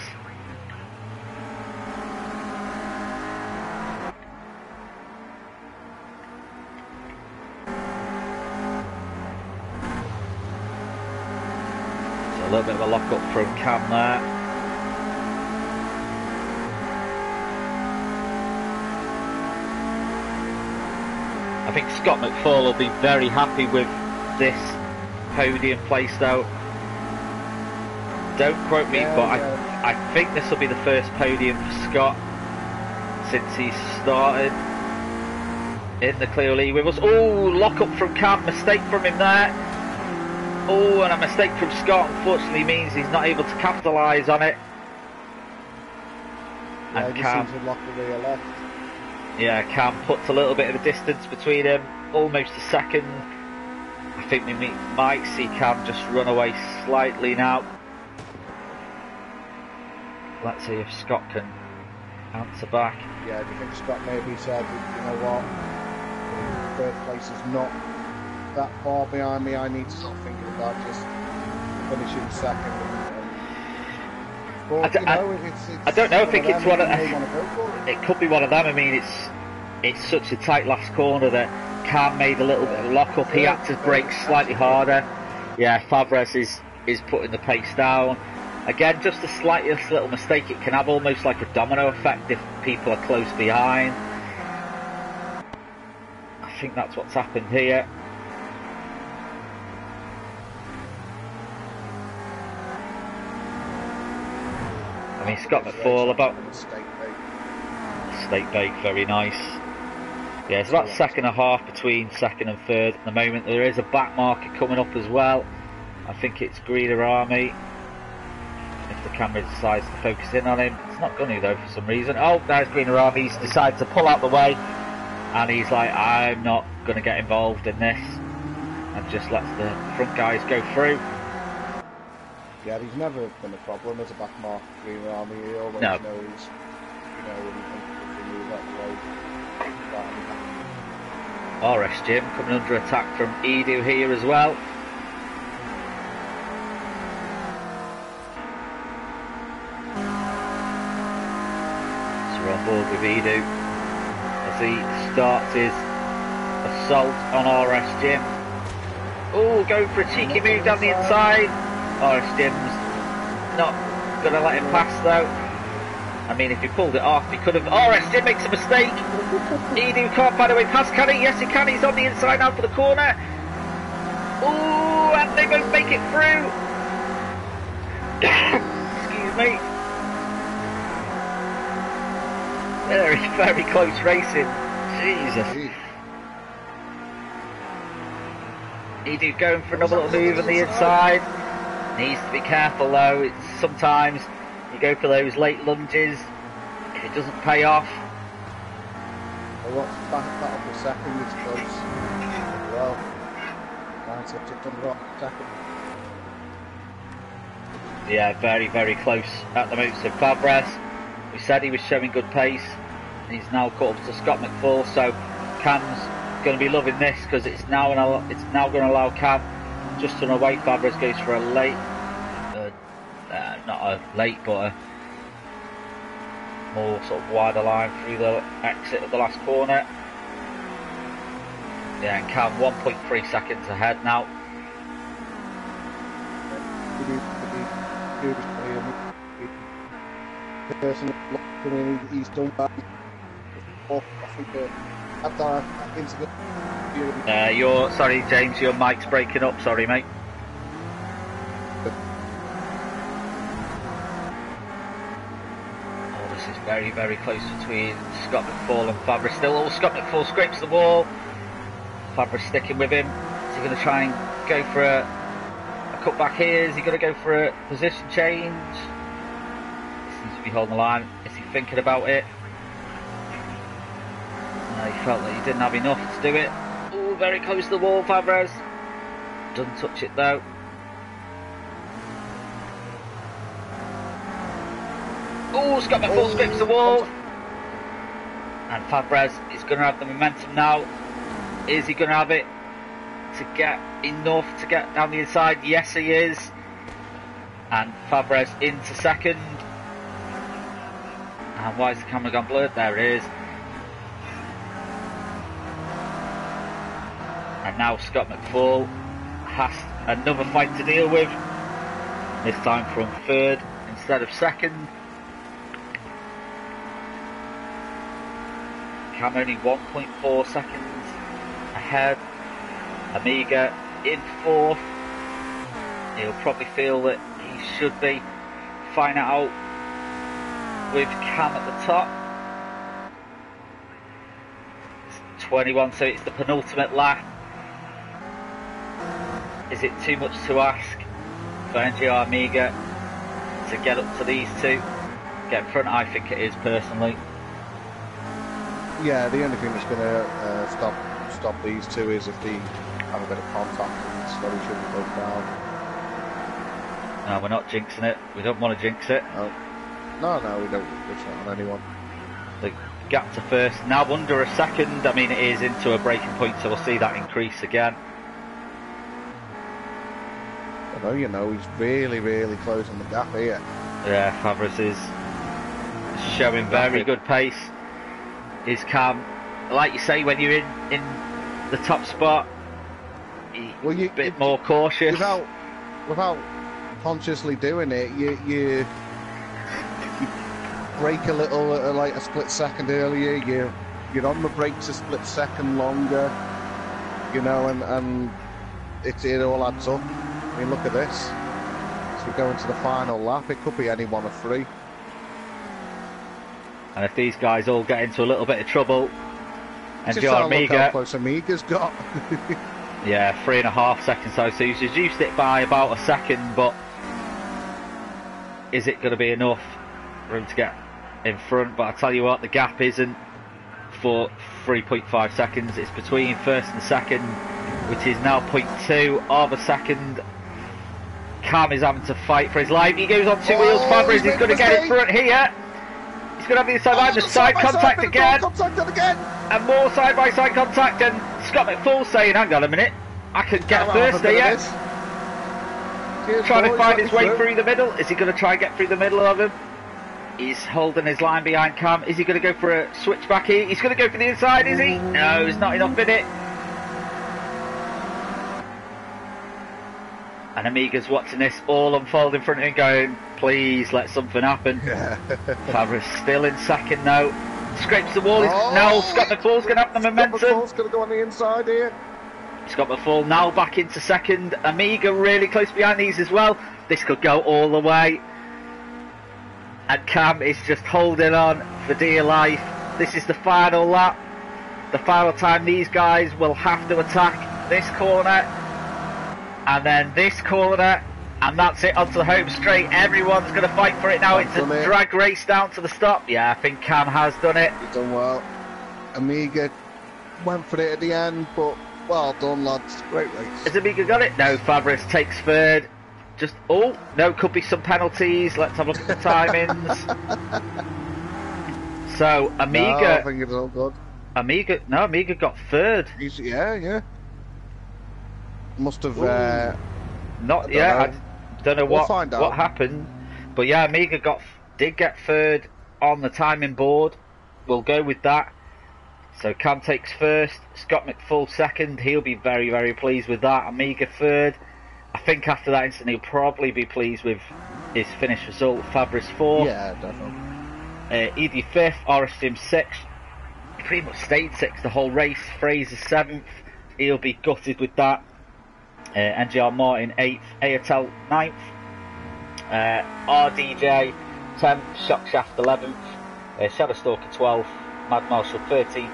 A: So a little bit of a lock up from Cam there. I think Scott McFall will be very happy with this podium place though. Don't quote me, but I think this will be the first podium for Scott since he started in the Clio League with us. Oh, lock up from Cam, mistake from him there. Oh, and a mistake from Scott unfortunately means he's not able to capitalise on it.
B: Yeah, and Cam seems to lock the rear left.
A: Yeah, Cam puts a little bit of a distance between him, almost a second. I think we might see Cam just run away slightly now. Let's see if Scott can answer back.
B: Yeah, do you think Scott maybe said, you know what, third place is not that far behind me, I need to start thinking about just finishing second. But,
A: I don't know if it's one of them. It could be one of them. I mean, it's such a tight last corner that Cam made a little bit of lock up. He had to brake slightly harder. Yeah, Fabres is putting the pace down. Again, just the slightest little mistake, it can have almost like a domino effect if people are close behind. I think that's what's happened here. I mean, Scott McFall about steak bake, very nice. Yeah, it's about second and a half between second and third at the moment. There is a back marker coming up as well. I think it's Greener Army. If the camera decides to focus in on him, it's not going to though for some reason. Oh, there's Greener Army. He's decided to pull out the way, and he's like, I'm not going to get involved in this, and just lets the front guys go through.
B: Yeah, he's never been a problem as a back mark Greener Army. He always knows, when he move that way.
A: RS Jim coming under attack from Edu here as well. So we're on board with Edu as he starts his assault on RS Jim. Oh, going for a cheeky move down the inside. RS Jim's not going to let him pass though. I mean, if he pulled it off, he could have. RS Jim makes a mistake. Edu can't find a way past, can he? Yes, he can. He's on the inside now for the corner. Ooh, and they won't make it through. Excuse me. Very, very close racing. Jesus. Edu going for another little move on the inside. Needs to be careful though. It's sometimes you go for those late lunges. If it doesn't pay off.
B: Well, what's back up the second is close. Well, nice up to second.
A: Yeah, very, very close at the moment. So Fabres, we said he was showing good pace, and he's now caught up to Scott McFall. So Cam's going to be loving this because it's now going to allow Cam just to run away. Fabres goes for a late, not a late, but a more sort of wider line through the exit of the last corner. Yeah, and Cam 1.3 seconds ahead now. He's done that. Sorry, James, your mic's breaking up. Sorry, mate. Oh, this is very, very close between Scott McFall and Fabres still. Oh, Scott McFall scrapes the wall. Fabres sticking with him. Is he going to try and go for a cut back here? Is he going to go for a position change? He seems to be holding the line. Is he thinking about it? He felt that he didn't have enough to do it. Oh, very close to the wall, Fabres. Doesn't touch it though. Oh, Scott McFall scrapes the wall. And Fabres is going to have the momentum now. Is he going to have it to get enough to get down the inside? Yes, he is. And Fabres into second. And why is the camera gone blurred? There it is. And now Scott McFall has another fight to deal with. This time from third instead of second. Cam only 1.4 seconds ahead. Amiga in fourth. He'll probably feel that he should be fighting it out with Cam at the top. It's 21, so it's the penultimate lap. Is it too much to ask for NGR Amiga to get up to these two? Get in front? I think it is, personally.
B: Yeah, the only thing that's going to stop these two is if they have a bit of contact and slowly shouldn't go down.
A: No, we're not jinxing it. We don't want to jinx it.
B: No, we don't wish that on anyone.
A: The gap to first, now under a second. I mean, it is into a breaking point, so we'll see that increase again.
B: Although, you know, he's really, really closing the gap here.
A: Yeah, Fabris is showing very good pace. His Cam, like you say, when you're in the top spot, well, a bit more cautious.
B: Without consciously doing it, you brake a little like a split second earlier. You're on the brakes a split second longer. You know, and it all adds up. I mean, look at this. As we go into the final lap, it could be any one of three.
A: And if these guys all get into a little bit of trouble, and
B: John
A: Amiga,
B: how close Amiga's got.
A: Yeah, 3.5 seconds. So he's reduced it by about a second, but is it going to be enough for him to get in front? But I tell you what, the gap isn't for 3.5 seconds. It's between first and second, which is now 0.2 of a second. Cam is having to fight for his life. He goes on two wheels. Fabris is going to get in front here. He's going to have the inside line. The side contact again. And more side-by-side contact. And Scott McFall saying, hang on a minute, I could get first here. Trying to find his way through the middle. Is he going to try and get through the middle of him? He's holding his line behind Cam. Is he going to go for a switchback here? He's going to go for the inside, is he? No, there's not enough in it. And Amiga's watching this all unfold in front of him going, please let something happen. Fabris still in second now. Scrapes the wall. Now Scott McFall's going to have the momentum.
B: Scott McFall's going to go on the inside here.
A: Scott McFall now back into second. Amiga really close behind these as well. This could go all the way. And Cam is just holding on for dear life. This is the final lap. The final time these guys will have to attack this corner. And then this corner. And that's it, onto the home straight. Everyone's going to fight for it now. It's a drag race down to the stop. Yeah, I think Cam has done it.
B: He's done well. Amiga went for it at the end, but well done, lads. Great race.
A: Has Amiga got it? No, Fabris takes third. No, could be some penalties. Let's have a look at the timings. So, Amiga...
B: No, I think it's all good.
A: Amiga got third.
B: Yeah. Must have...
A: I don't know what happened. But yeah, Amiga did get third on the timing board. We'll go with that. So Cam takes first, Scott McFall second. He'll be very, very pleased with that. Amiga third. I think after that incident he'll probably be pleased with his finished result. Fabris fourth.
B: Yeah, definitely.
A: Edie fifth, Orestein sixth. He pretty much stayed sixth the whole race. Fraser seventh. He'll be gutted with that. NGR Martin 8th, Airtel 9th, RDJ 10th, Shockshaft 11th, Shadowstalker 12th, Mad Marshall 13th,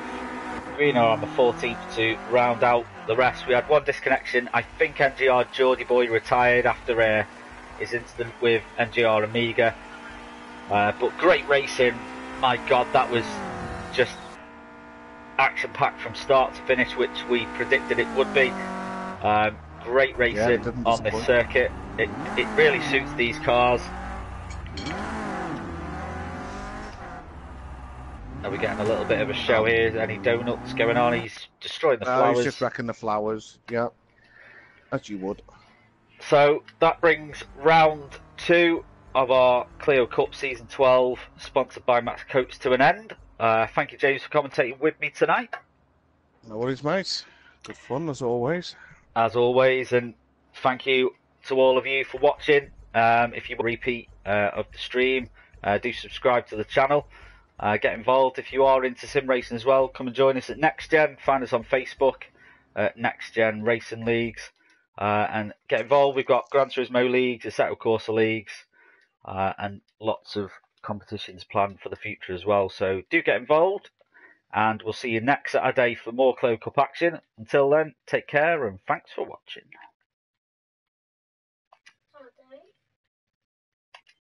A: Greener on the 14th to round out the rest. We had one disconnection. I think NGR Geordie Boy retired after his incident with NGR Amiga. But great racing. My God, that was just action-packed from start to finish, which we predicted it would be. Great racing on this circuit. It really suits these cars. Are we getting a little bit of a show here? Any donuts going on? He's destroying the flowers.
B: He's just wrecking the flowers. Yeah, as you would.
A: So that brings round 2 of our Clio Cup Season 12, sponsored by Max Coates, to an end. Thank you, James, for commentating with me tonight.
B: No worries, mate. Good fun as always.
A: As always, and thank you to all of you for watching. If you want a repeat of the stream, do subscribe to the channel. Get involved if you are into sim racing as well. Come and join us at NXTGEN. Find us on Facebook at NXTGEN Racing Leagues. And get involved. We've got Gran Turismo Leagues, Assetto Corsa Leagues, and lots of competitions planned for the future as well. So do get involved. And we'll see you next Saturday for more Clio Cup action. Until then, take care and thanks for watching.